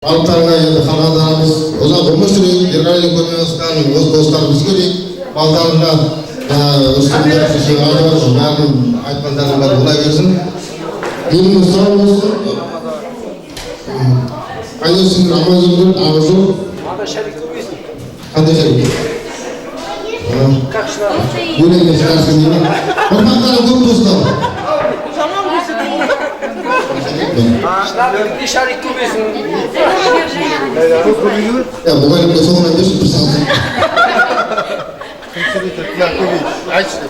Балықтарға енді қанағатымыз ұзақ өмір сүрейік, ерғали көрмесімен өз достарымыз керек. Балықтарға өскендер кешегі айтып бәрін айтқандардың бәрі бола берсін. Еліміз сау болсын. Қайда сендер аман жүрдіңдер, аға жоқ. Қандай шарик? Өлеңге шығарсын деймін. Ұрпақтары көп достар. Şunlar şarik köbesin. Ya bu bölümde sonuna bir salsın.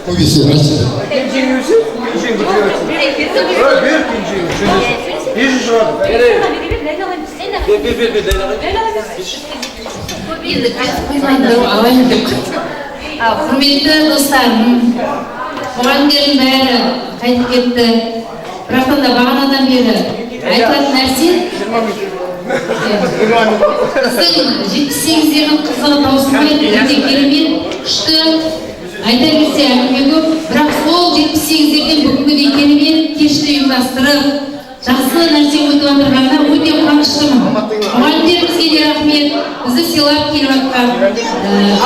Kovisi, açtı. Құрметті достарым, мұғалімдердің бәрі қайтып кетті. Бірақтан да бағанадан бері айтылатын нәрсе біздің 78-дегі қызығы таусылмайды, өте керемет, күшті, айта берсе әңгіме көп, бірақ сол 78-дерден бүгінгі дейін керемет кешті ұйымдастырып, жақсы нәрсе өтіп отырғанына өте қуаныштымын. Мұғалімдерімізге де рахмет, бізді сыйлап келіп жатқан,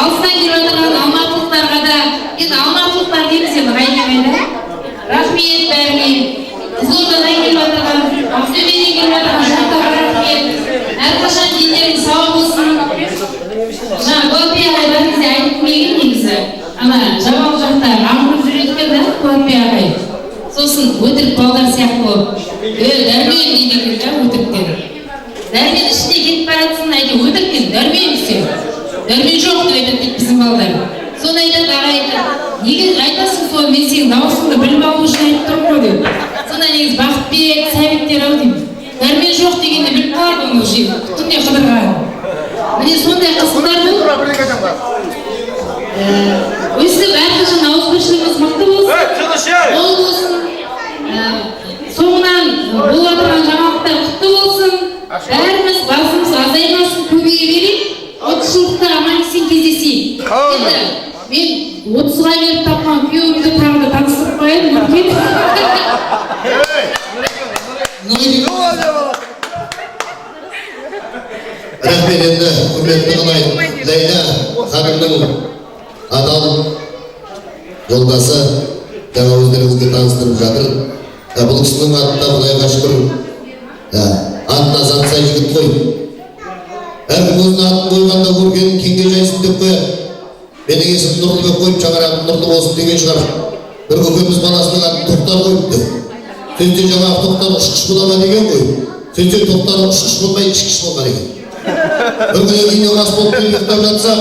алыстан келіп отырған алматылықтарға да, енді алматылықтар дейміз енді қайда рахмет бәріне. Қызылордадан келіп отырған, Ақтөбеден келіп отырған жұрттарға рахмет. Әрқашан дендерің сау болсын. Жаңа Болатбек ағай бар кезде айтып келген негізі. Ана жабал жақта аңғырып жүреді екен да Болатбек ағай. Сосын өтірік балдар сияқты болып. Дәрмен дейді екен да өтіріктер. Дәрмен ішінде кетіп баратсын, айтып өтірік дәрмен все. Дәрмен жоқ деп айтады дейді біздің балдар. Соны айтады ағай айтады. Неге айтасың сол, мен сенің дауысыңды біліп алу үшін айтып тұрмын ғой деп. Сонда негіз Бақытбек, Сәбиттер ау деймін. Дәрмен жоқ дегенде біліп қалады оны уже күнде қыдырған. Міне сондай қыздар бұл. Өстіп әрқашан ауызбіршілігіміз мықты болсын. Ол болсын. Соңынан болып отырған жаңалықтар құтты болсын. Бәріміз басымыз азаймасын, көбейе берейік. 30 жылдықта аман-есен кездесейік. Мен 30-ға келіп тапқан күйеуімді тағы да таныстырып қояйын, мүмкін. Рахмет енді құрметті қалай Ләйла ханымның адал жолдасы жаңа өздеріңізге таныстырып жатыр. Бұл кісінің атына Құдайға шүкір атына зат сай жігіт қой. Әркім өзінің атын қойғанда көргенін кеңге жайсын деп қояды. Менің есім Нұрлыбек қойып, шаңырағым нұрлы болсын деген шығар. Бір көкеміз баласының атын Тоқтар қойыпты. Сөйтсе жаңағы Тоқтар ұшқыш бола ма деген ғой. Сөйтсе Тоқтар ұшқыш болмай ішкіш болған екен. Бір күні үйіне рас болып келіп ұйықтап жатса,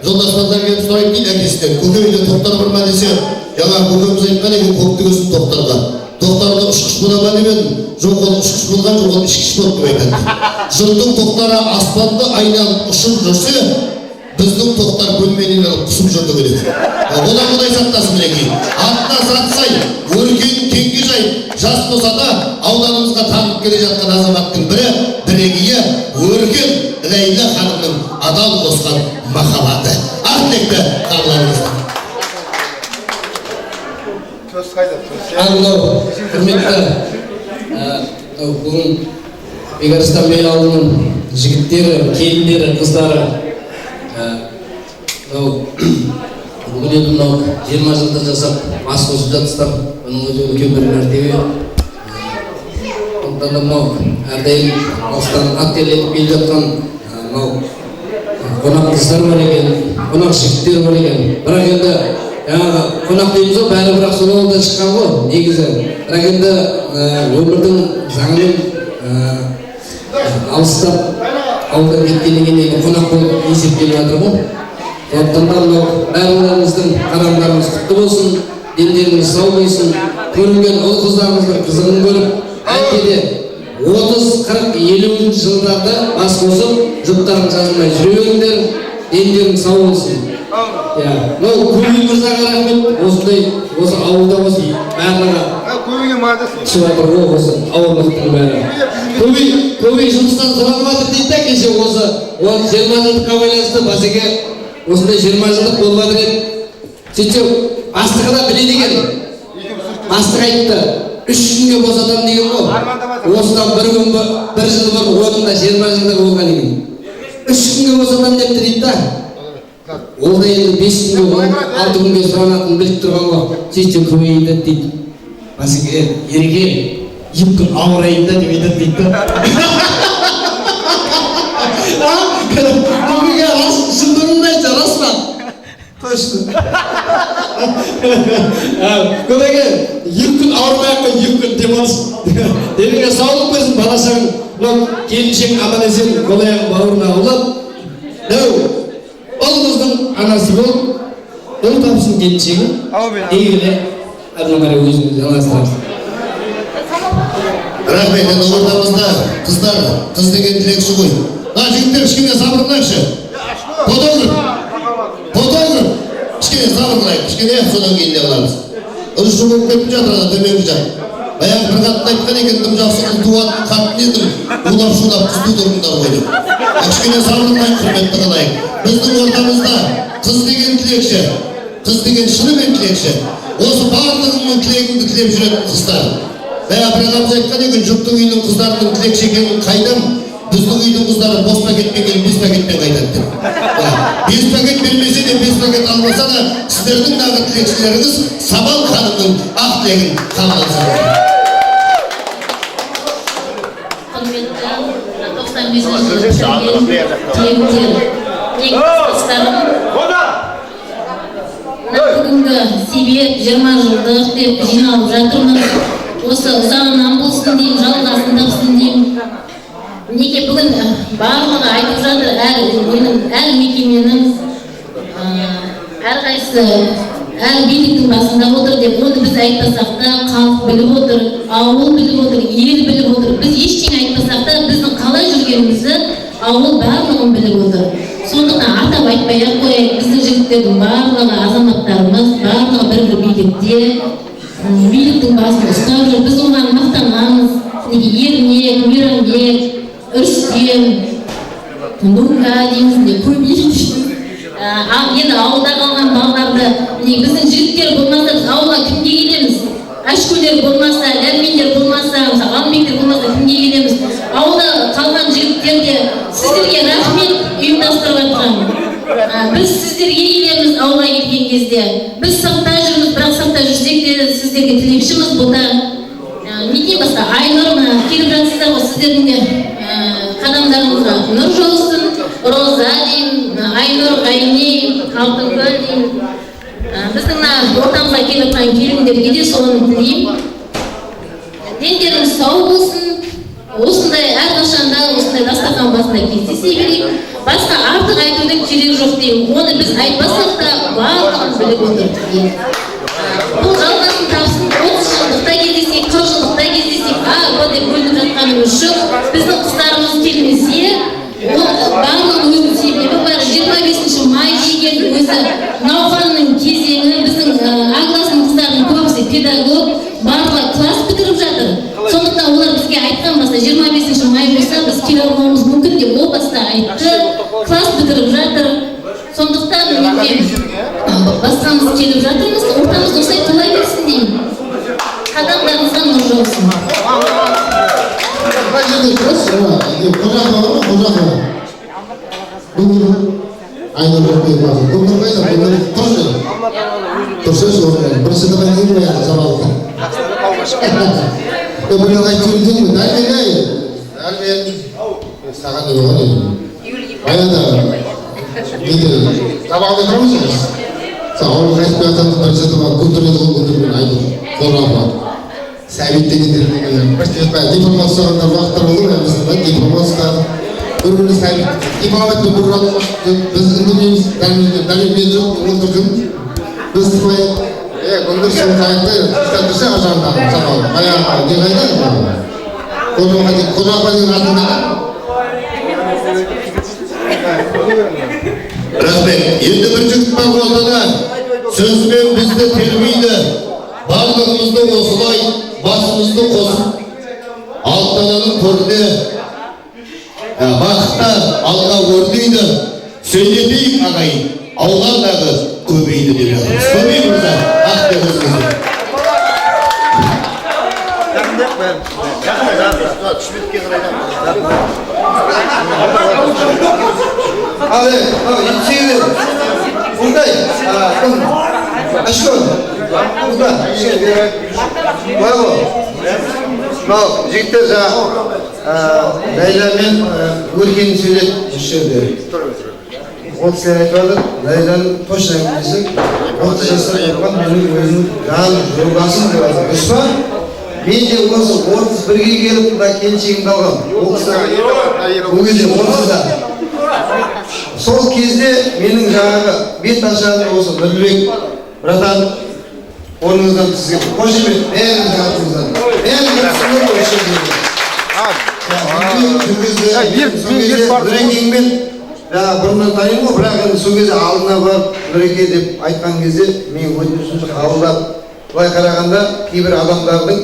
жолдастардан келіп сұрайды дейді әкесінен. Көке үйде Тоқтар бар ма десе, жаңағы көкеміз айтқан екен көктігесін Тоқтарға. Тоқтарды ұшқыш бола ма демедім. Жоқ ол ұшқыш болған, жоқ ол ішкіш болды деп айтады. Жұрттың Тоқтары аспанды айналып ұшып жүрсе, біздің Тоқтар бөлменен алып құсып жүрді керек. Одан Құдай сақтасын мінекей. Атына зат сай, өркен кеңге жай, жас болса да ауданымызға танып келе жатқан азаматтың бірі, бірегейі өркен Ләйла ханымның адал қосқан махаббаты. Ақтекті қабылдарыңыздар. Құрметті бүгін Бекарыстан бей ауылының жігіттері, келіндері, қыздары бүгін енді мынау 20 жылда жасап бас қосып жатсыздар. Бұның өзі үлкен бір мәртебе. Сондықтан да мынау әрдайым алыстан аттерлетіп келіп жатқан мынау қонақ қыздар бар екен, қонақ жігіттер бар екен. Бірақ енді жаңағы қонақ дейміз ғой, бәрі бірақ сол ауылдан шыққан ғой негізі. Бірақ енді өмірдің заңымен алыстап ауылдан кеткеннен кейін қонақ болып есептеліп жатыр ғой. Сондықтан да мынау бәріміздің қадамдарымыз құтты болсын, дендеріңіз сау болсын, көрінген ұл қыздарымыздың қызығын көріп, әйтсе де 30-40-50 жылдарда бас қосып, жұптарын жазылмай жүре беріңдер, дендерің сау болсын. Мынау Көбей мырзаға рахмет, осындай осы ауылда осы барлығы түсіп жатыр ғой осы ауылдықтың бәрі. Көбей жұмыстан сұрап жатыр дейді да кеше осы 20 жылдыққа байланысты бәсеке осындай 20 жылдық болып жатыр еді. Сөйтсе бастығы да біледі екен. Бастық айтты, 3 күнге босатамын деген ғой. осыдан бір жыл бұрын орнында 20 жылдық болған екен. 3 күнге босатам депті дейді да. Ол да енді 5 күнге 6 күнге сұранатынын біліп тұрған ғой. Сөйтсе көбейді дейді. Бәсеке ереке 2 күн ауырайын да деп айтады дейді да. Көбеге шындығында айтса рас па? Точно. Көбеге 2 күн ауырмай-ақ 2 күн демалыс. Демеге саулық берсін баласаң, келіншең аман есен қол-аяғын бауырына аулап. Ол қыздың анасы бол, ол тапсын келіншегі. Дегіле әрмен қарай өзіңіз жалғастырасыз. Рахмет, енді ортамызда қыздар, қыз деген тілекші ғой. Жігіттер, кішкене сабырлайықшы. Фотограф, кішкене сабырлайық, кішкене содан кейін де аламыз. Ұрышы болып кетіп жатыр, төменгі жақ. Баяғы бір қатын айтқан екен, тым жақсы қыз туатын қатын едім, улап-шулап қыз тудырыңдар ғой деп. Кішкене сабырлайық, құрметті қылайық. Біздің ортамызда қыз деген тілекші, қыз деген шынымен тілекші. Осы барлығының тілегіңді тілеп жүретін қыздар. Баяғы бір ағамыз айтқан екен, жұптың үйінің қыздарының тілекші екенін қайдам, біздің үйдің қыздары бос пакетпен 5 пакетпен қайтады деп. 5 пакет бермесе де 5 пакет алмаса да, сіздердің дағы тілекшілеріңіз Самал ханымның ақ тілегін қабылдаса. Құрметті 95-ші тілектер, ең қыстарым, бүгінгі себеп 20 жылдық деп жиналып жатырмыз. Осы ұзағынан болсын деймін, жалғасын тапсын деймін. Неге бүгін барлығы айтып жатыр, әр мекеменің әрқайсысы әр биліктің басында отыр деп, оны біз айтпасақ та халық біліп отыр, ауыл біліп отыр, ел біліп отыр. Біз ештеңе айтпасақ та біздің қалай жүргенімізді ауыл барлығын біліп отыр. Сондықтан атап айтпай-ақ қояйық, біздің жігіттердің барлығы азаматтарымыз, барлығы бір-бір билікте, биліктің басын ұстап жүр. Біз оған мақтанамыз. Ермек, Мейрамбек, Үрсен, Нұрға дейміз, көбейді. Енді ауылда қалған балаларды, біздің жігіттер болмаса, біз ауылға кімге келеміз? Ашкөлер болмаса, дәрмендер болмаса, Алмектер болмаса, кімге келеміз? Ауылда қалған жігіттерге сіздерге рахмет ұйымдастырып жатқан. Біз сіздерге келеміз ауылға келген кезде. Біз сапта жүрміз, бірақ сапта жүрсек де сіздерге тілекшіміз бұлда. Неден басқа Айнұр келіп жатсыздар ғой, сіздердің де қадамдарыңызға нұр жаусын, Роза деймін, Айнұр, Ғайней, Алтынгүл деймін. Біздің ортамызға келіп жатқан келіндерге де соны тілеймін. Дендеріңіз сау болсын, осындай әрқашанда осындай дастархан басында кездесе берейік. Басқа артық айтудың керегі жоқ деймін. Оны біз айтпасақ та барлығын біліп отыр. Бұл жалғасын тапсын, 30 жылдықта кездесек, 40 жылдықта кездесек, деп бөлініп жатқанымыз жоқ. Біздің қыздарымыз келмесе, барлығының өзінің себебі бар. 25 май деген өзі науқанның кезеңі, біздің Агласының қыздарының көбісі педагог, барлығы класс бітіріп жатыр. Сондықтан олар бізге айтқан баста 25 май болса, біз келе алмауымыз мүмкін деп ол баста айтты. Класс бітіріп жатыр. Сондықтан басқамыз келіп жатырмыз, ортамыз осылай толай берсін деймін. Қадамдарыңызға нұр жаусын. Айнұр өтпей басы. Көмір қайда? Көмір тұршы. Тұршы орнайын. Бірісі де мен ең баяғы сабалды. Көмірін айтып жүрден бе? Әлмен саған не болған еді? Баяда сабағында тұрмысыз? Сағауыл қайтып жатырмыз, бірісі де күндіреді ғой, күндірмен Айнұр. Қорапа. Сәбит дегендер деген. Дипломат сұрағандар уақыттар olur ya, біздің дипломатстар. Бір-бірі сәбит. Имаматпен бір ұратып, біз үндемейміз, дәлелмен жоқ, ол тұрдың. Біз қой, күндір сол қайытты, ұстап тұрса ажардағы сағауыл. Баяғы не қайда? Қожаға деген атында. Рахмет, енді бір жігіт бар ортада сөзбен бізді термейді. Барлығымызды осылай басымызды қосып, алтананың төріне бақытта алға өрдейді, сөйлетейік ағайын, ауғандағы көбейді деп жатырмыз. Көбей мырза, ақ деп өзіңізді. Bunday, Ashkon, bunday, жігіттер Ләйла мен өркен сөйледі осы жерде. Ол кісілер айтып жатыр, Ләйланың точно әңгімесі 30 жасар болған менің өзім жан жолдасым деп жатыр. Дұрыс па? Мен де осы 31-ге келіп мына келіншегімді алғам. Ол кісілер ол кезде 30-да. Сол кезде менің жаңағы бет ашатын осы Нұрлыбек братан орныңыздан сізге қошемет бәріңіздің атыңыздан. Нұрекеңмен бұрыннан танимын ғой, бірақ енді сол кезде алдына барып Нұреке деп айтқан кезде мен өтінішімді қабылдап, былай қарағанда кейбір адамдардың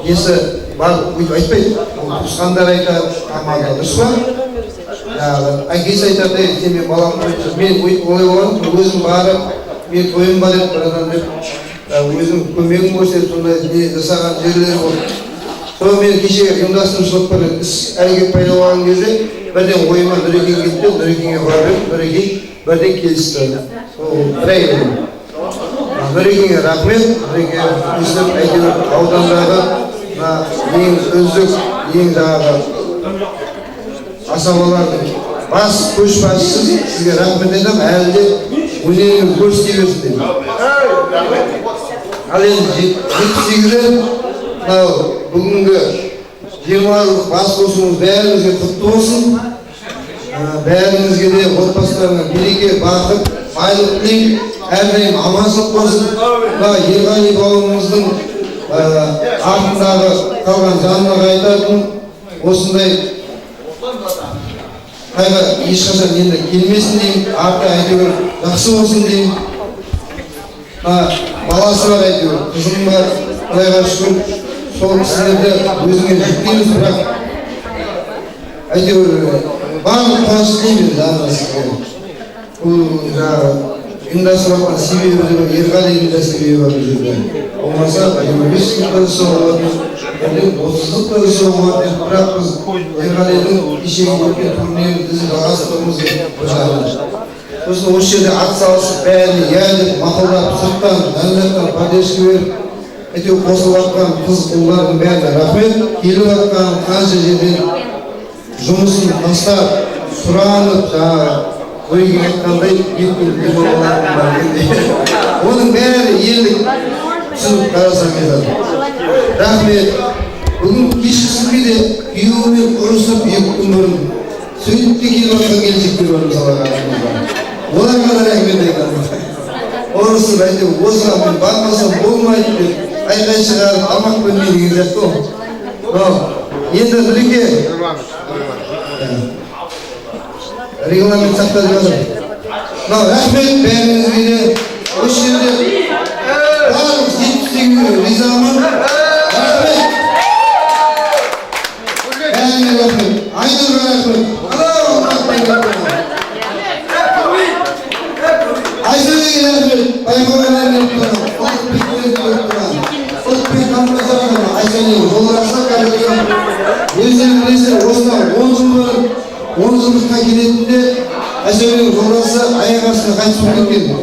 несі бар өйтіп айтпайды, туысқандар айтады, амалда дұрыс па? Әкесі айтады, сен мен баламды өйтіп, мен өйтіп олай болғаным, өзім барып, мен тойым бар еді, бір адам деп, өзім көмегім көрсетіп, сондай не жасаған жерлер болды. Сол мен кеше ұйымдастырушылық бір іс әрекет пайда болған кезде, бірден ойыма Нұрекен кетті, Нұрекенге барып, Нұрекең бірден келісті. Сол бір ай болды. Нұрекеңе рахмет, Нұреке өстіп әйтеуір аудандағы ең үздік, ең жаңағы асабалардың бас көшбасшысы сізге рахмет айтамын, әлі де өнеріңіз көрсете берсін деймін. Ал енді 78-ден бүгінгі 20 жылдық бас қосуымыз бәріңізге құтты болсын. Бәріңізге де отбасыларыңа береке, бақыт, байлық тілеймін. Әрдайым аманшылық болсын. Ерғали бауырымыздың артындағы қалған жанына айтатын осындай қайғы ешқашан енді келмесін деймін. Арты әйтеуір жақсы болсын деймін. Баласы бар әйтеуір, қызым бар, Құдайға шүкір. Сол кісілерді өзіңе жүктейміз, бірақ әйтеуір барлық қуаныш тілеймін жанына сізге. Бұл ұйымдастырған себебі де Ерғалидің да себебі бар бұл жерде. Болмаса 25 жылда да сол болатын, 30-лықта да сол болатын, бірақ біз Ерғалидің кешегі өткен турнирін біздің жалғастыруымыз жағынан. Сосын осы жерде ат салысып бәріне иә деп мақұлдап, сырттан, әнжаттан поддержка беріп, әйтеуір қосылып жатқан қыз ұлдардың бәріне рахмет. Келіп жатқан қанша жерден жұмысын тастап, сұранып, жаңағы Нұрекең айтқандай оның бәрі ерлік түсініп қарасаң еді. Рахмет. Бүгін кешкісінге де күйеуімен ұрысып 2 күн бұрын сөйтіп те келіп жатқан келіншектер бар мысалға қарағанда. Оларға да рахмет айтамын. Ұрысып әйтеуір осыған мен бармасам болмайды деп айқай шығарып тамақ бөлмей деген сияқты ғой. Енді Нұреке регламент сақтап жатыр. Рахмет бәріңізге де. Осы жерде барлық 78-ге ризамын. Рахмет. Бәріңе рахмет. Айнұрға рахмет. Айсөреге рахмет. Байқауға рахмет. Ұлтбек композиторы Айсөреге жолдасы кәдімгі өздерің білесіздер, осыдан 10 жыл бұрын 10 жылдыққа келетінде Айсөреге жолдасы аяқ астынан қайтыс болып кеткен.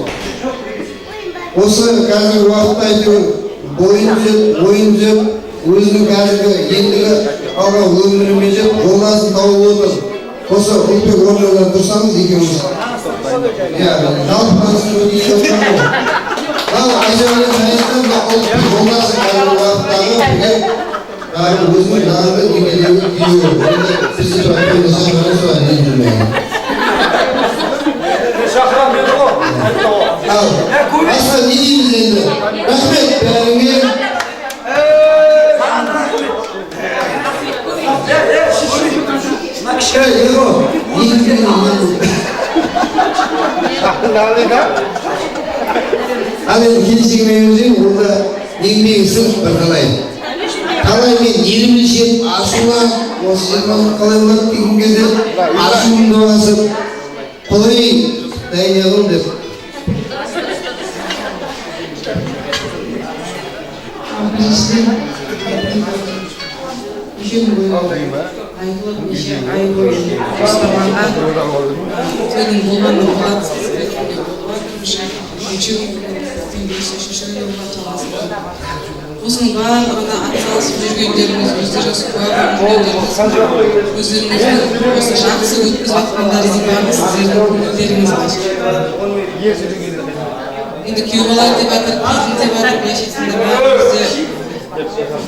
Осы қазіргі уақытта әйтеуір бойын түзеп, өзінің қазіргі ендігі қалған өмірімен жүріп, жолдасын тауып отыр. Осы Ұлтбек орнынан тұрсаңыз екеуміз. Жалпы танысып өтейін жатқан ғой. Айсөреге сайыстан Ұлтбек жолдасы қазіргі уақыттағы өзінің жанды деңгейдегі күйеуі. Сізді айтпайды шақырыңыз ба дейін жүрмейін. Шақырам деді ғой. Басқа не дейміз енді? Рахмет бәріңе. Ал енді келешегіме өзім, ол да еңбегі сіңіп бір қалай. Қалай мен елімді жеп, ашуға, осы 20 жыл қалай болады деген кезде ашуымды басып, қойын дайнағым деп. Біріншіден неше күн бойы айтылып, неше ай бойы жоспарланған тойдың болғаны болады. Осының барлығына атсалысып жүргендеріңіз, өздеріңіз куә болғандеріңіз, өздеріңіздің осы жақсы өткізіп жатқандарыңыздың барлығы сіздердің көңілдеріңіз қажет. Енді күйеу бала деп жатыр, келін деп жатыр, былайша айтқанда бәрімізде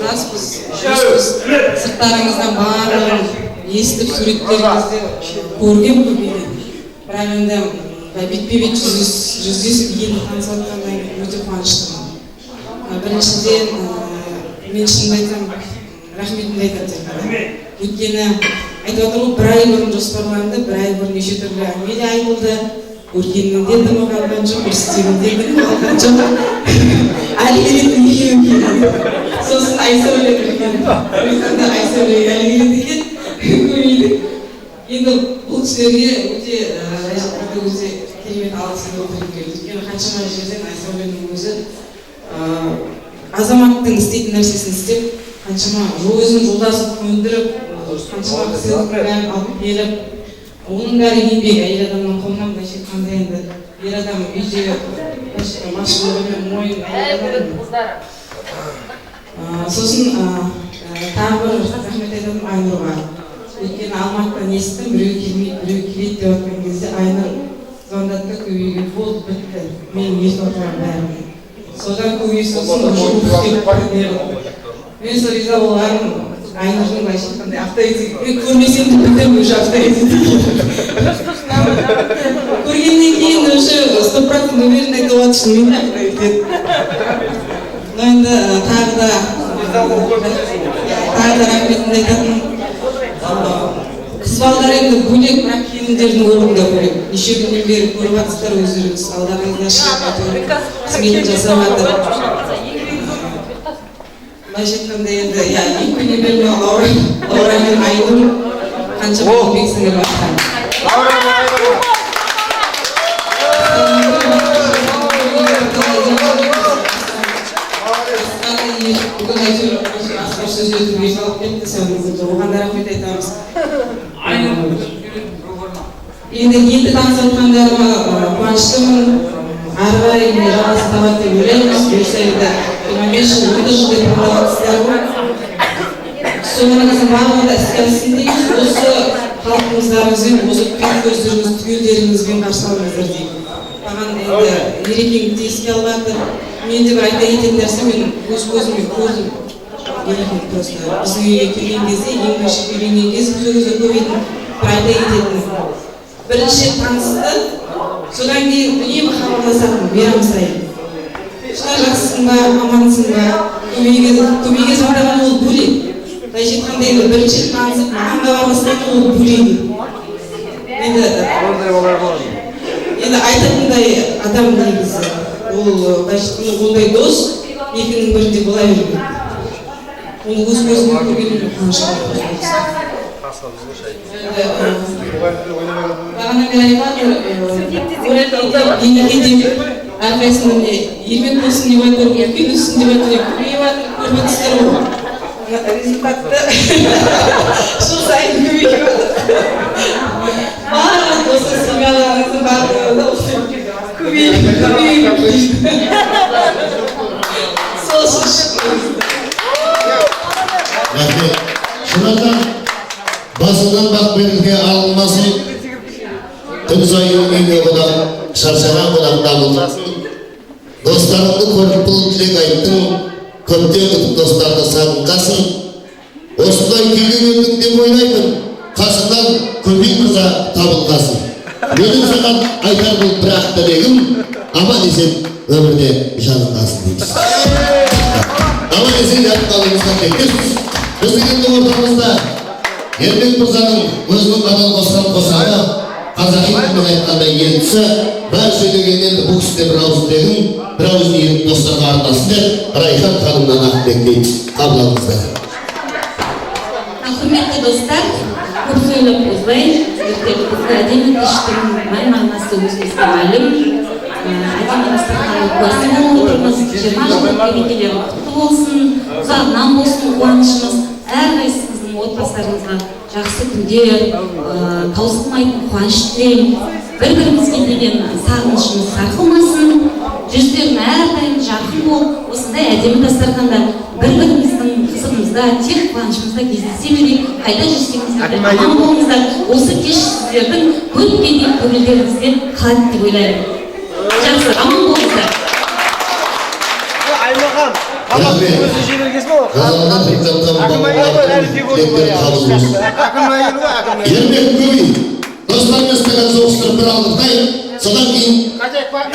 распыз, жүзбіз, сырттарыңыздан барлығын естіп, суреттеріңізді көрген көбейді. Бірақ енді бетпе-бет жүздесіп енді танысып жатқаннан кейін өте қуаныштымын. Біріншіден, мен шынымды айтсам, рахметімді айтамын. Өйткені айтып отырмын, бір ай бұрын жоспарланды, бір ай бұрын неше түрлі әңгіме айтылды. Өркеннің де дымы қалған жоқ, өрістенің де дымы қалған жоқ. Әлі келетін екеуі келеді. Сосын Айсәуле екен. Өзінде Айсәуле әлі келеді екен. Көмейді. Енді бұл кісілерге өте керемет алғысымды білдіргім келеді. Өйткені қаншама жерден Айсәуленің өзі азаматтың істейтін нәрсесін істеп, қаншама өзінің жолдасын көндіріп, қаншама кісілердің бәрін алып келіп, оның бәрі еңбек, әйел адамның қолынан былайша айтқанда енді ер адам үйде басшылығымен мойын әйел адам. Сосын тағы бір рахмет айтатыным Айнұрға. Өйткені Алматыдан естідім, біреу келмейді, біреу келеді деп жатқан кезде Айнұр звондады, көбейге болды, бітті, мен естіп отырған бәріне. Содан көбей сосын мен сол риза болғаным Айнұрдың былайша айтқандай авторитет, мен көрмесем де білдім уже авторитет екен. Көргеннен кейін уже 100% уверен айтып жатыр, шынымен авторитет. Но енді тағы да рахметімді айтатыным, қыз балалар енді бөлек, бірақ келіндердің орны да бөлек. Неше күннен бері көріп жатсыздар өздеріңіз, алдарыңызда шығып әйтеуір қызметін жасап жатыр. Былайша айтқанда енді екі күннен бері Лаура мен Айнұр қаншама еңбек сіңіріп жатқан. Бүгін әйтеуір асқар сөз өтуге салып кетті, оған да рахмет айтамыз. Енді танысып жатқандарыма қуаныштымын. Ары қарай жалғасын табады деп ойлаймыз. Бұйырса енді 25 жыл, 30 жыл деп қалған кісілер ғой. Соның барлығы да іске ассын дейміз. Осы халқымыздарыңызбен, осы көздеріңіз, түгелдеріңізбен қарсы алыңыздар деймін. Маған енді ерекеңді еске алып жатыр. Мен де бір айта кететін нәрсе, мен өз көзіммен көрдім. Ерекең просто біздің үйге келген кезде, ең бірінші үйленген кезде сол кезде көбейтін бір айта кететін. Бірінші танысты, содан кейін үнемі хабарласатын мейрам сайын. Шынар жақсысың ба, амансың ба, көмейге звондаған ол бөлек. Былайша айтқанда енді бірінші танысып, маған хабарласқан ол бөлек. Енді айтатындай адам негізі. Ол былайша айтқанда ондай дос екінің бірінде бола бермейді. Оны өз көзімен көргенімде қуаныштымын. Бағана мен айтқанмын, әрқайсының ермек болсын деп айтыр, үлкен өссін деп айтыр, көбейіп жатыр, көріп отырсыздар ғой. Результатты жыл сайын көбейіп жатыр. Барлық осы семьяларыңыздың барлығы көбейіп сол үшін рахмет. Шынында басынан бақ берілге алынмасын, күн сайын үйге қонақ, шаршаған қонақ табылмасын. Достарымды көріп бұл тілек айттың, көптен күтіп достарды сағынғасын. Осындай келген едім деп ойлаймын, қасынан көбей қыза табылғасын. Менің саған айтар бұл бірақ тілегім, аман есен өмірде жаныңғасын дейміз. Аман есен жатқанымызға теккесіз. Біздің енді ортамызда Ермек Мырзаның өзінің адал қосқан қосағы, қазақи тілмен айтқанда елтісі, бәр сөйлегеннен бұл кісіде бір ауыз тілегім, бір ауыз ниет достарға артасын деп, Райхан ханымнан Ақбек дейді. Қабылыңыздар. Құрметті достар, көп сөйлеп қозбайын, сіздерді қызға әдемі кештің мән-мағынасы өзімізге мәлім. Әдемі дастарханның куәсі болып отырмыз, 20 жылдық мерекелер құтты болсын, ұзағынан болсын қуанышымыз. Әрқайсымыздың отбасыларыңызға жақсы күндер, таусылмайтын қуаныш тілеймін. Бір-бірімізге деген сағынышымыз сарқылмасын, жүздерің әрдайым жарқын болып, осындай әдемі дастарханда бір-біріміздің қызығымызда, тек қуанышымызда кездесе берейік. Қайда жүрсеңіздер де аман болыңыздар. Осы кеш сіздердің көпке дейін көңілдеріңізде қалады деп ойлаймын. Жақсы, аман болыңыздар. Аймахан, қабақ көзі жібергесін ол. Ермек көбей, достарымыз тағын соғыстырып бір алдықтай, содан кейін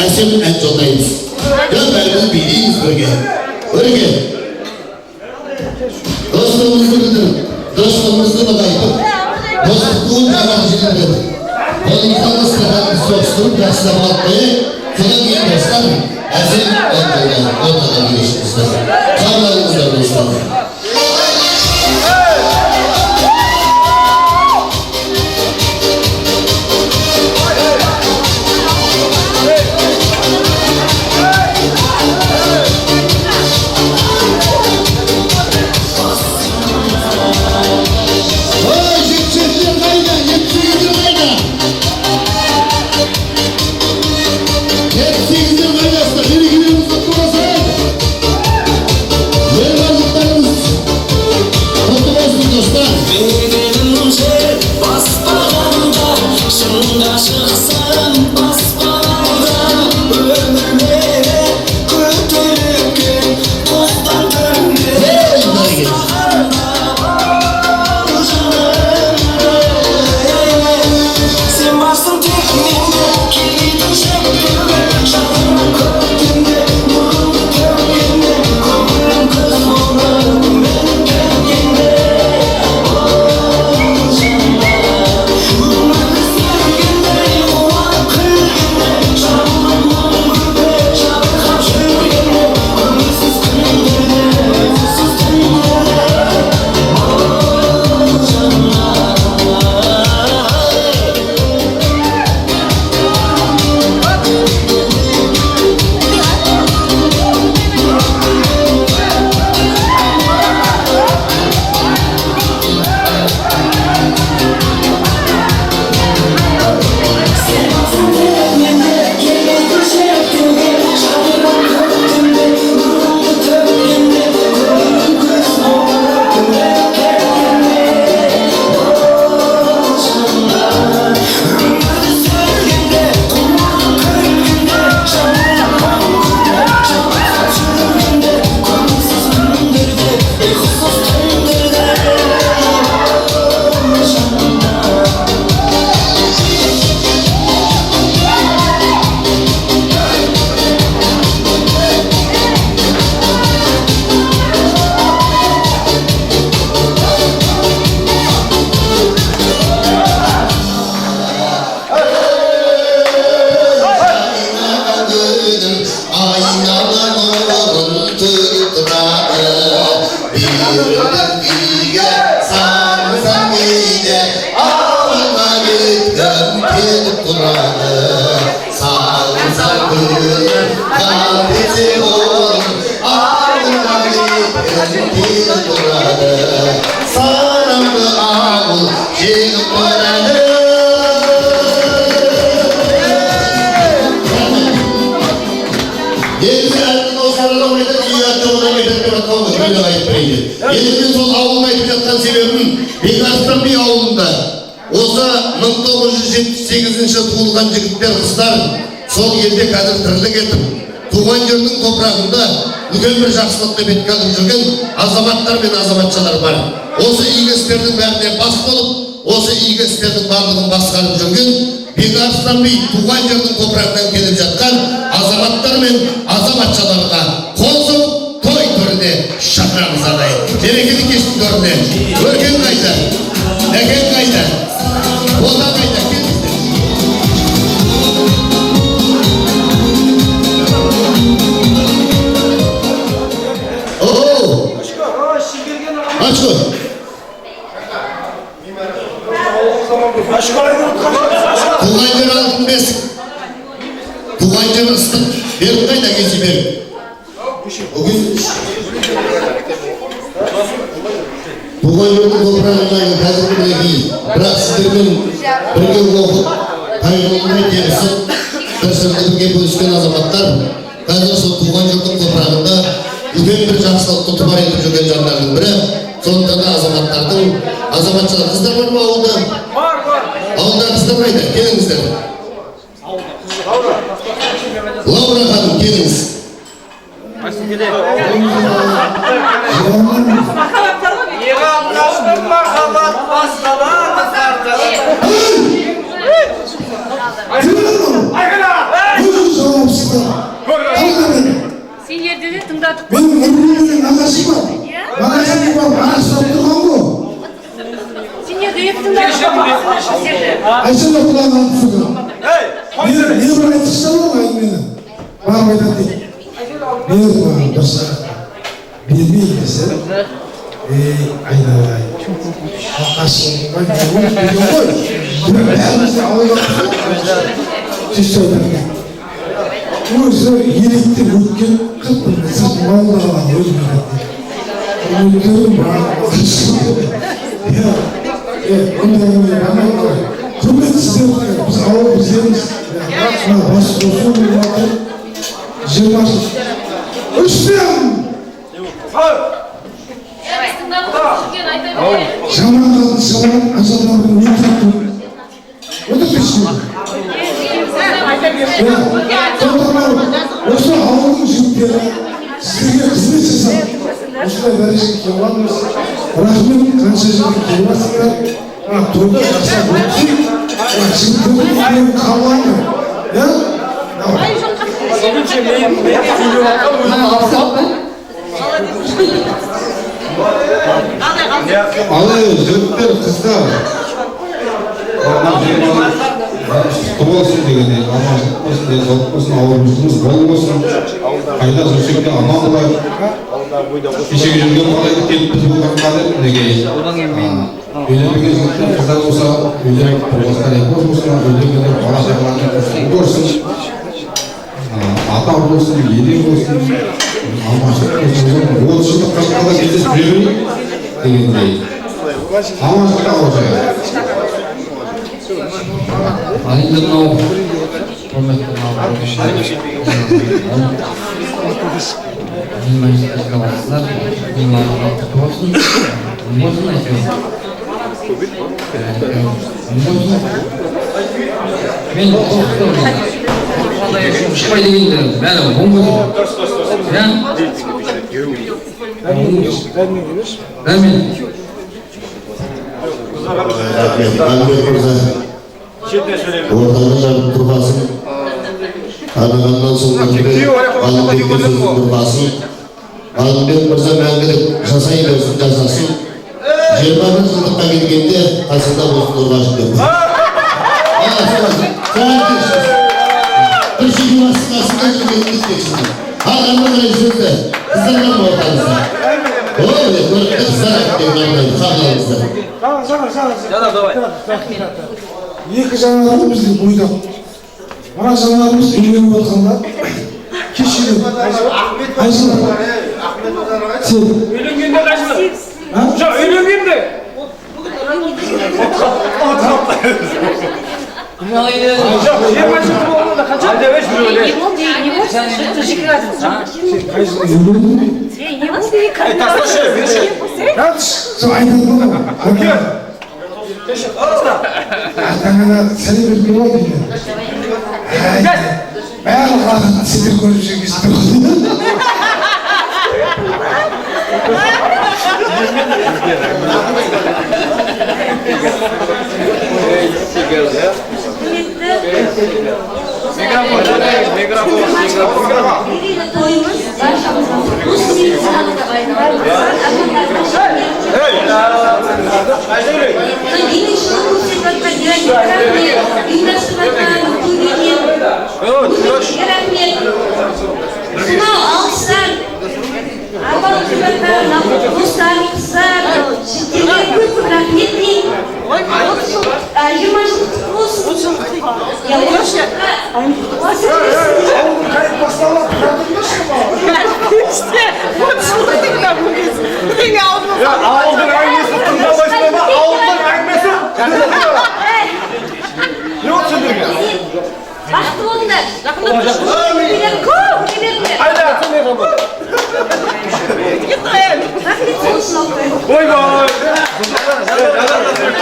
әсем ән жолдаймыз. Бәріміз билейміз бірге. Dostluğumuzu bildirin, dostluğumuzu nығайтып, dostluğun жаңағы жерлерді. Қолымыздағы сұрағанды соғыстырып, жақсылап алып содан кейін достар, әсем ән жолдаймыз. Ортадан келешімізді. Қабылыңыздар достар. Еліміз сол ауылын айтып жатқан себебім Бекарыстан би ауылында осы 1978 туылған жігіттер қыздар сол елде қазір тірлік етіп туған жердің топырағында үлкен бір жақсылыққа бетке алып жүрген азаматтар мен азаматшалар бар. Осы игі істердің бәріне бас болып, осы игі істердің барлығын басқарып жүрген Бекарыстан би туған жердің топырағынан келіп жатқан азаматтар мен азаматшаларға қол соғып той төріне шақырамыз ағай. Берекелі кештің төріне. Өркен қайда? Әкен қайда? Ода қайда? Келіңіздер. Оу! Ашко! Туған жер алтын бесік. Туған жер ыстық. Беріп қайда кесі беріп. туған жердің топырағындағы қазіргі мінекей бірақ сіздермен бірге оқып қайырылмай келісіп тіршілікті бірге бөліскен азаматтар қазір сол туған жердің топырағында үлкен бір жақсылықты тұмар етіп жүрген жандардың бірі. Сондықтан да азаматтардың азаматшылар қыздар бар ма ауылда? Ауылда қыздар қайда? Келіңіздер. Лаура ханым, келіңіз. Махаббат басталады сартады. Сен ердеде тыңдадық. Мен Нұрбекенің ағасы бар. Ағасы бар, ағасы тұрған ғой. Сен ердеде тыңдадық. Айсана құлаған түсігі. Не бір айтықса ғой әңгімені. Барып айтады дейді. Бер маған бір сағат. Бермейді десе. Айналайын. Қасыңға деген ғой. Бәрімізді ауылға сөз айтады. Өзі електе өткен қып-қып сырт малды алған өзім айтады. Өндерім бар. Өндерімде бармайды ғой. Құрмет сіздер, біз ауыл біздеріміз. Бас қосу болмады. 20 Үстем! Жаман қалды сылған азадардың не тұрды? Өтіп бешін. Осы ауылдың жігіттері сіздерге қызмет жасап, осылай дәрежеге келғанымыз. Рахмет, қанша жерге келмесіңдер. Тойды жасап өтсек, жігіттердің үйін қалғаны. Алай жігіттер, қыздар құтты болсын дегенде, аманшылық болсын, денсаулық болсын, ауырмышылығымыз мол болсын, қайда жүрсек те аман болайық. Кешегі жүрген балайды келіп біз болған қалай мінекей үйленбеген жігіттер қыздар болса, үйленіп тұрғыздар екоз болсын, үйленгендер бала шағаларының көрсін, ата болсын, елен болсын, аманшылық болсын, 30 жылдық қашқада кездесіп жүре берейік дегендей. Аманшылықта болсын. Енді мынау құрметті мынау мәжілістеріңіздер құтты болсын. Болсын әйтеуір. Мен шықпай дегенде бәрі оң болсын. Рәмин. Әлбет мырза ортаны жарып тұрғасын, танығаннан соң Алымбектің сөзін тұрғасын. Алымбек мырза мәңгілік жасай берсін, жасасын. 21 жылдыққа келгенде қасында болсын тұрғасын деп. Бір шеге басы қасында жүргенді тексін. Ағанға қарай сөзді қыздар бар ма ортаңызда? Көрікті қыздар әттеген арнайды, қағылыңыздар. Жана, давай. Екі жаңаларымыз деп бойдақ. Мына жаңаларымыз үйленіп отқанда кешірім. Айсына. Сен. Үйленгенде қайсына? Жоқ, үйленгенде. Жоқ, 20 жылды болғанда қанша? Айда беш біреуле. Таслашы, берші. Сол айтады ма? Атаңына сәлем берген ғой дейді. Бәрі қалатын сендер көріп жүргенсіздер ғой. Тойымыз баршамызға құтты сыйлыққа айналды. Мынау алғыстар, достар, қыздар, жігіттерге көп рахмет деймін. 20 жыл құтты болсын. Ауылдың әңгімесі Ойбай!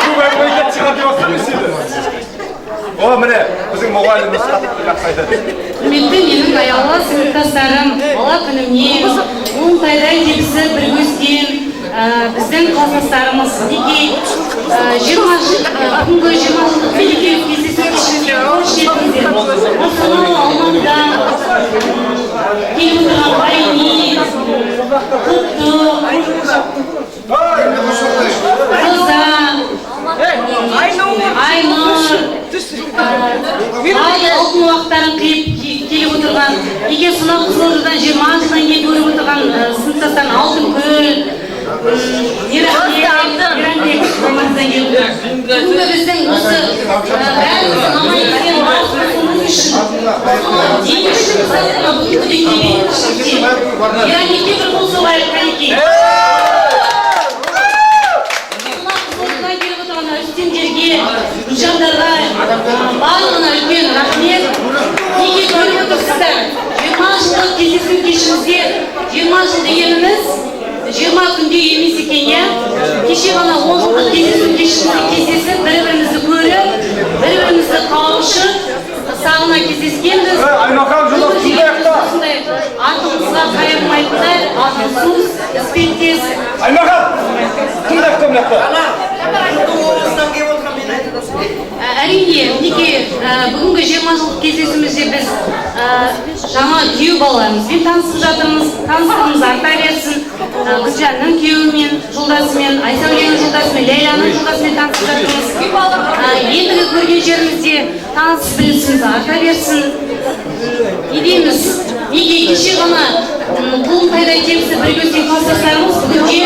Көп әңгіме шығарып жатсаңыз енді. О, міне, біздің мұғаліміміз қатты айтады. Құрметті менің аяулы сыныптастарым, бала күнімнен оңтайдай кебісі бір өскен біздің класстастарымыз неге бүгінгі 20 жылдық мерекелік кездесуге қош келдіңіздер. Осынау Алматыдан келіп отырған Байни, Құтты, Роза, Айнұр, алтын уақыттарын қиып келіп отырған, егер сонау Қызылордадан 20 жылдан кейін көріп отырған сыныптастарын Алтынкөл, Мейрамбек мамырыздан келіп отыр. Бүгінгі біздің осы бәріміз аман есен басымыз үшін бүгінгі келген Мейрамбекке бір қол соғайық, қанекей. Үстемдерге, жандарға, барлығына үлкен рахмет. Неге көріп отырсыздар? 20 жылдық кездесу кешімізде 20 жыл дегеніміз 20 күнде емес екен, иә? Кеше ғана 10 жылдық кездесу кешімізде кездесіп, бір-бірімізді көріп, бір-бірімізді қауышып, сағына кездескенбіз. Аймақам жылық тұндайық та. Артымызға қайырмайтындай, артымсыз, іспеттес. Аймақам! Тұндайық та мынақта. Әрине, неге бүгінгі 20 жылдық кездесуімізде біз жаңа күйеу балаларымызбен танысып жатырмыз, таныстығымыз арта берсін. Гүлжанның күйеуімен, жолдасымен, Айсәуленің жолдасымен, Ләйланың жолдасымен танысып жатырмыз. Ендігі көрген жерімізде танысып білісіміз арта берсін. Не дейміз? Неге кеше ғана Құлынтайдай кебісі бірге өскен класстастарымыз бүгінде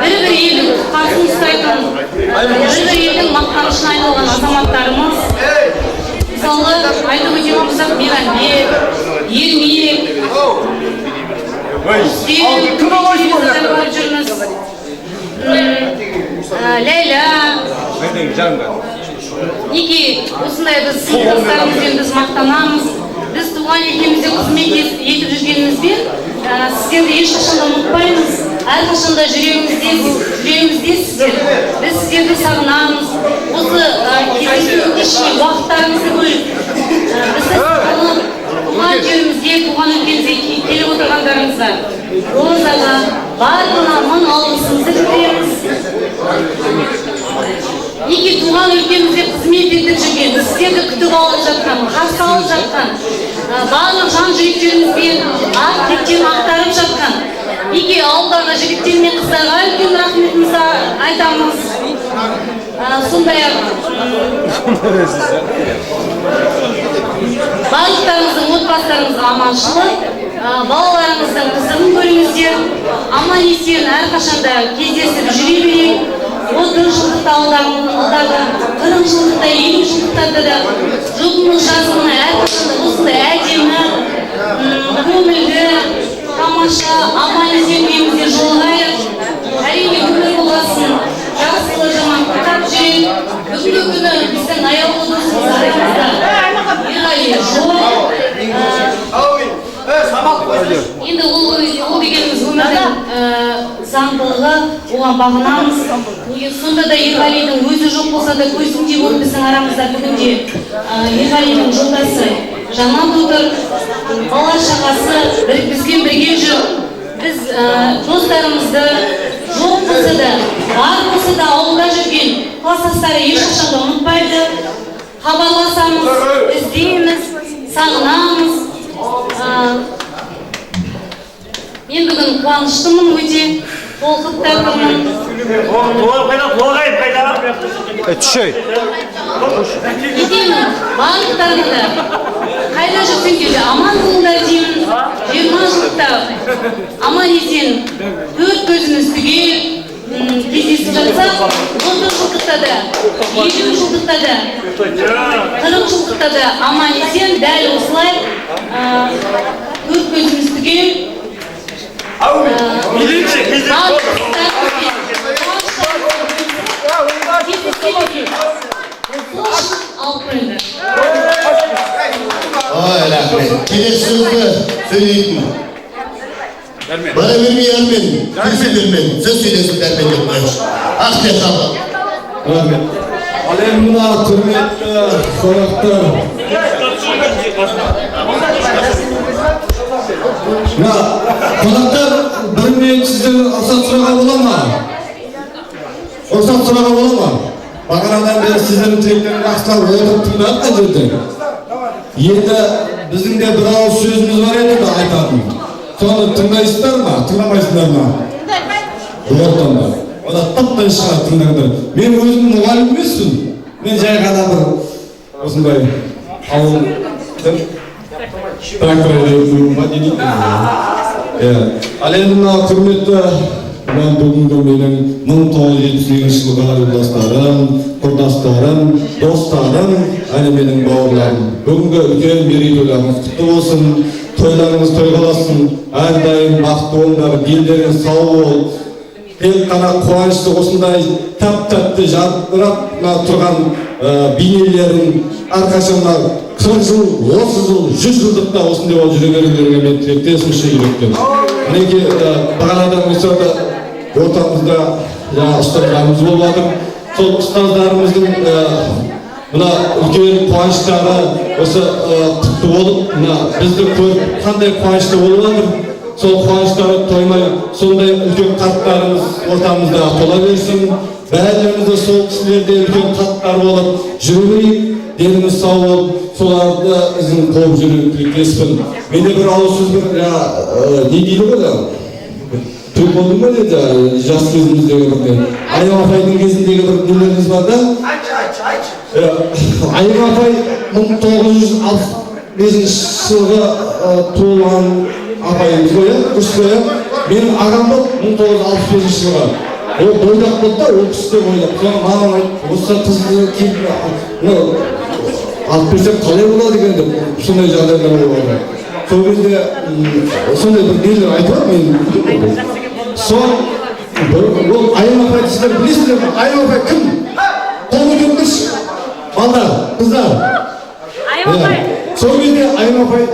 бір-бір елдің тұтқасын ұстайтын, бір-бір елдің мақтанышына айналған азаматтарымыз. Мысалы, айтып өтетін болсақ, Мейрамбек, Ермек, Ләйла. Неге осындай біз сыныптастарымызбен біз мақтанамыз. Біз туған өлкемізде қызмет етіп жүргенімізбен сіздерді ешқашан да ұмытпаймыз. Әрқашанда жүрегіміздесіздер. Біз сіздерді сағынамыз. Осы кездесудің ішіне уақыттарыңызды бөліп, бізді сағынып, туған жерімізде, туған өлкемізде келіп отырғандарыңызға, Розаға, барлығына мың алғысымызды білдіреміз. Неге туған өлкемізде қызмет етіп жүрген, сіздерді күтіп алып жатқан, қарсы алып жатқан, барлық жан жүректерімізбен ақ тектен ақтарып жатқан, неге ауылдағы жігіттер мен қыздарға үлкен рахметімізді айтамыз. Сондай-ақ барлықтарыңыздың отбасыларыңызға аманшылық, балаларыңыздың қызығын көріңіздер, аман есен әрқашанда кездесіп жүре берейік. 30 жылдықта алдағы, 40 жылдықта, 50 жылдықтарда да жұлдызның жазғына әрқашанда осындай әдемі, көңілді, тамаша, аман есен күйімізде жолығайық. Әрине өмір болғасын, жақсылы жаман құттықтап жүрейік. Бүгінгі күні біздің аяулы досымыз арамызда Ерғали жоқ. Енді ол дегеніміз өмірдің заңдылығы, оған бағынамыз. Сонда да Ерғалидің өзі жоқ болса да көзіндей болып біздің арамызда бүгінде Ерғалидің жолдасы Жаман отыр, бала шағасы бізбен бірге жүр. Біз достарымызды жоқ болса да, бар болса да ауылда жүрген класстастары ешқашан да ұмытпайды. Хабарласамыз, іздейміз, сағынамыз. Мен бүгін қуаныштымын өте, толқыттармын. Түшей. Едеймін, барлықтарына да қайда жүрсеңдер аман болыңдар деймін. 20 жылдықта аман есен, төрт көзіміз түгел кездесіп жатсақ, 30 жылдықта да, 50 жылдықта да, 40 жылдықта да аман есен дәл осылай төрт көзіміз түгел алып қойыңдар. Келесі сөзді сөйлейтін. Бара бермей әрмен, сөз бермен, сөз сөйлесін дәрмен деп қойыңыз. Ақпен қалды. Рахмет. Ал енді мына құрметті қонақтар. Қонақтар, бір мен сізден рұқсат сұраға бола ма? Рұқсат сұраға бола ма? Бағанадан бері сіздердің тілектерін жақсылап отырып тыңдадық қай жерде. Енді біздің де бір ауыз сөзіміз бар еді де айтатын. Соны тыңдайсыздар ма, тыңдамайсыздар ма? Ортанда. Ода таптай шығар тыңдаңдар. Мен өзім мұғалім емеспін. Мен жай ғана бір осындай ауыл трактор мәдениет. Ал енді мына құрметті бүгінгі менің 1978 жылғы жолдастарым, құрдастарым, достарым, әне менің бауырларым. Бүгінгі үлкен мерейтойларыңыз құтты болсын, тойларыңыз тойға болсын, әрдайым бақытты болыңдар, елдеріңіз сау бол. Тек қана қуанышты осындай тәп-тәтті жарқырап тұрған бейнелерін әрқашан 40 жыл, 30 жыл, 100 жылдықта осындай болып жүре берулеріңе мен тілектесім шын жүректен. Мінекей бағанадан осы ортамызда ұстаздарымыз болып жатыр. Сол ұстаздарымыздың мына үлкен қуаныштары осы құтты болып, бізді көріп қандай қуанышты болып жатыр. Сол қуаныштары тоймай, сондай үлкен қарттарымыз ортамызда тола берсін. Бәрімізді сол кісілерде үлкен қарттар болып жүре берейік. Деніңіз сау болып, соларды ізін қуып жүріп тілектеспін. Менде бір ауыз сөз бір, не дейді ғой да? Той болдың ба деді, жас кезіміздегі бірде. Айым апайдың кезіндегі бір нелеріңіз бар да? Айым апай 1965 жылғы туылған апайымыз ғой, дұрыс қой. Менің ағам болды 1965 жылғы. Ол бойдақ болды да, ол кісі де бойдақ. Соны маған айтты, осы қызды келіп алып берсек қалай болады екен деп, сондай жағдайлар болады. Сол кезде сондай бір нелер айтып мен. Сол ол Айым апай сіздер білесіздер ме? Айым апай кім? Қол көтеріңдерші. Балдар, қыздар. Айым апай. Сол кезде Айым апай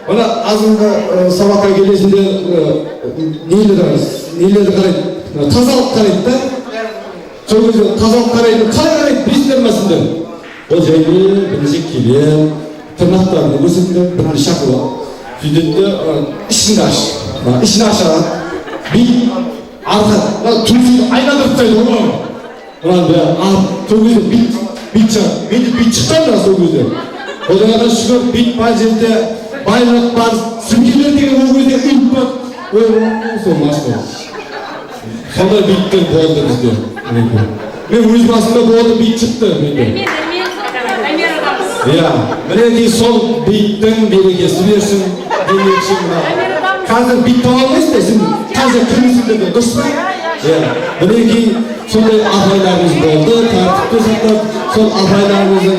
мына азыңғы сабаққа келесінде нелерді қарайды, тазалық қарайды да. Сол кезде тазалық қарайды, қалай қарайды білесіздер ме сіздер? Ол жайды бірінші келіп, тырнақтарını көрсетті, бірінші шақырып алып. Сөйтеді де ішіңді аш. Ішін ашады. Бейт, арқа, түлсейді айналдырып тастайды ғой. Сол кезде бейт шығады. Менде бейт шыққан да сол кезде. Одан шүкір бейт бар жерде, байлық бар, сүмкелер деген ол кезде үйіп бар. Сол машқа. Сондай бейттер болды бізде. Мен өз басымда болды бейт шықты менде. Мінекей сол бейттің берекесі берсін, демекші мына. Қазір бейт таба алмайсың да, сен қазір кірмесіңдер де, дұрыс па? Мінекей сондай апайларымыз болды, тәртіпті сақтап, сол апайларымыздың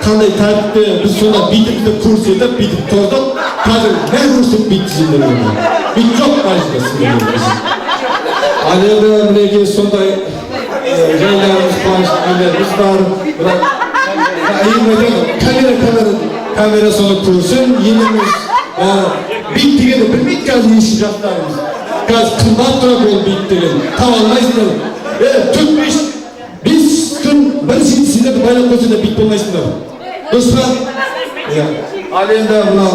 қандай тәртіпте біз сонда бейтімізді көрсетіп, бейтіп тұрдық, қазір не көрсетіп бейтізімдер болды. Бейт жоқ қайсында сіздер. Ал енді мінекей сондай жайларымыз қуанышты бар. Камера соны көрсін, еніміз бейт дегенді білмейді қазір ешін жақтарымыз. Қазір қымбат тұрады ол бейт деген. Таба алмайсыңдар. 4-5 күн бір сендерді байлап қойсаңда бейт болмайсыңдар. Дұрыс па? Ал енді мынау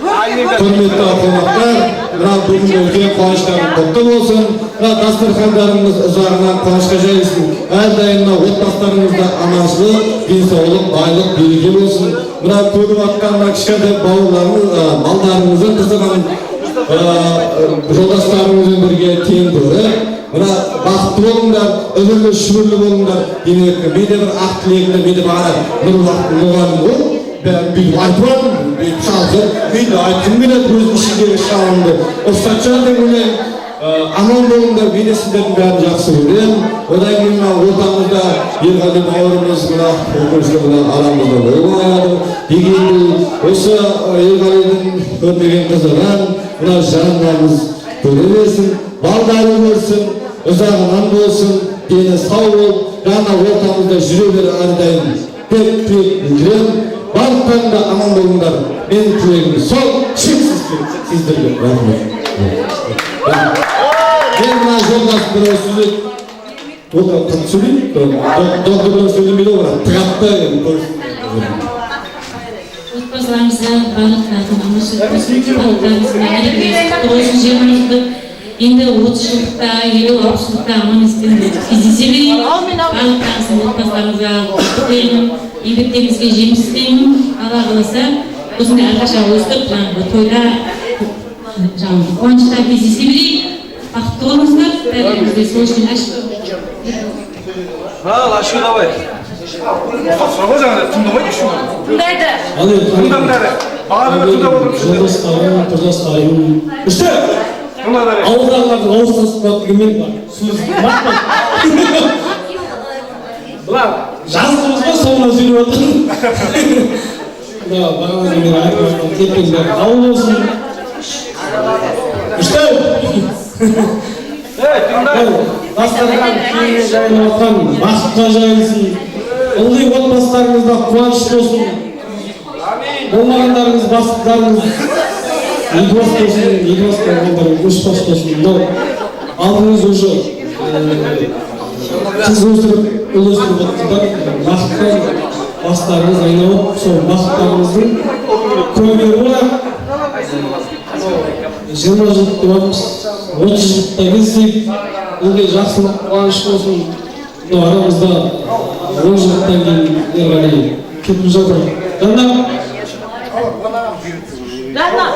құрметті қонақтар, мынау бүгінгі үлкен қуаныштарың құтты болсын. Мынау дастархандарыңыз ұзағынан қуанышқа жайылсын. Әрдайым мынау отбасыларыңызда аманшылық, денсаулық, байлық, береке болсын. Мынау көріп жатқан кішкентай балдарыңыздың қызығын жолдастарыңызбен бірге тең көріп, мына бақытты болыңдар, өмірлі шүбірлі болыңдар. Демек, менде бір ақ тілегімді, менде бағана мұғалім ғой. Бүйтіп айтып алдым, бүйтіп шалқып, менде айтқым келеді өзім ішіндегі шалымды. Ұстатшан деп ойлаймын, аман болыңдар, мен де сіздердің бәрін жақсы көремін. Одан кейін ортамызда Ерғали бауырымыз мына оқушылы мына арамызда болмайды. Дегенде осы Ерғалидің көрмеген қызығын мына жандарымыз көре берсін, балдары көрсін, ұзағынан болсын, дені сау болып, жаңа ортамызда жүре бер әрдайым. Тек тілеп білдірем, барлықтарында аман болыңдар. Менің тілегім сол, шексіз сіздерге рахмет. Мен мына жолдас біреу сөйледі. Ол да қатты сөйлейді. Доктор сөйлемейді ғой, тығатта Отбасыларымызға барлықтардың балықтарымызға жерлерімізді енді 30 жылдықта, 50-60 жылдықта аман есен кездесе берейін. Барлықтарыңыздың отбасыларыңызға тілеймін, еңбектеріңізге жеміс тілеймін. Алла қаласа осындай әрқашан өстіп, жаңағы тойда, жаңағы қуанышта кездесе берейік. Бақытты болыңыздар, бәрімізге сол үшін ашық. Ашу давай. Сұрға жаңағыдай тыңдамайды еще. Тыңдайды. Тыңдаңдар. Бағаны тыңдап отырып жүрсіңдер. Жолдастарым, құрдастарым. Үште! Тыңдаңдар. Ауылдағылардың ауыздан сұхбатымен бар. Сөз бақпай. Бұлар жаздыңыз ба соңына сөйлеп отыр. Бағана мен айтып жатқан тепеңдер қабыл болсын. Үште! Дастархан күйіне жайылып отқан бақытқа жайылсын. Ылғи отбасыларыңызда қуаныш болсын. Болмағандарыңыз, бастықтарыңыз екі бас болсын, екі бас болғандарыңыз үш бас болсын. Мынау алдыңыз уже қыз өсіріп, ұл өсіріп отырсыздар. Бақыттан бастарыңыз айналып, сол бақыттарыңыздың көмегі болайық. 20 жылдық болатымыз, 30 жылдықта келсек, ылғи жақсылық, қуаныш болсын. Арамызда 10 жылдықтан кейін ерғали кетіп жатыр. Жанна? Жанна?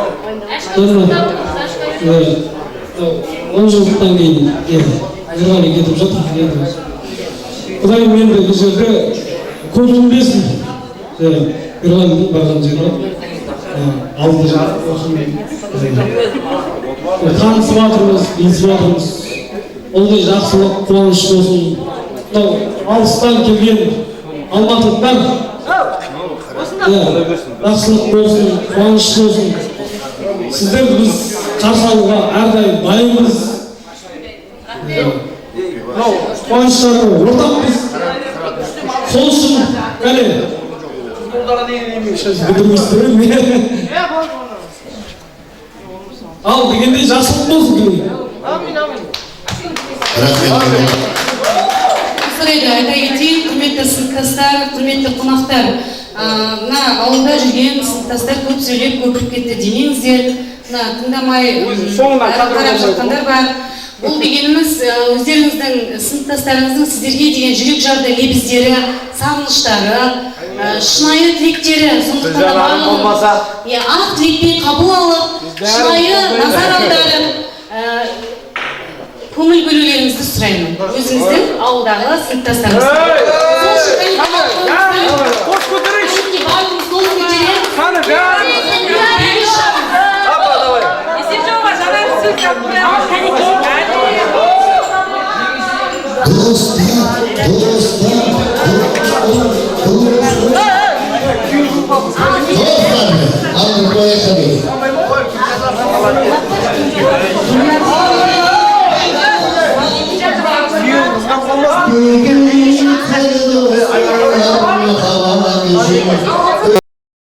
10 жылдықтан кейін ерғали кетіп жатыр. Құдайым енді бұл жерде көп білмесін. Ерғалидің барған жері. Алды жақ. Танысып жатырмыз, білісіп жатырмыз. Ылғи жақсылық, қуаныш болсын. Алыстан келген алматылықтар жақсылық болсын, қуаныш болсын. Сіздерді біз қарсы алуға әрдайым дайынбыз. Қуаныштарға ортақпыз. Сол үшін кәне ал дегенде жақсылық болсын. Айта кетейін, құрметті сыныптастар, құрметті қонақтар. Мына ауылда жүрген сыныптастар көп сөйлеп, көпіріп кетті демеңіздер. Тыңдамай қарап жатқандар бар. Бұл дегеніміз өздеріңіздің сыныптастарыңыздың сіздерге деген жүрек жарды лебіздері, сағыныштары, шынайы тілектері. Сондықтан да ақ тілекпен қабыл алып, шынайы назар аударып, көңіл бөлулеріңізді сұраймын. Өзіңіздің ауылдағы сыныптастарыңыз. Поехали.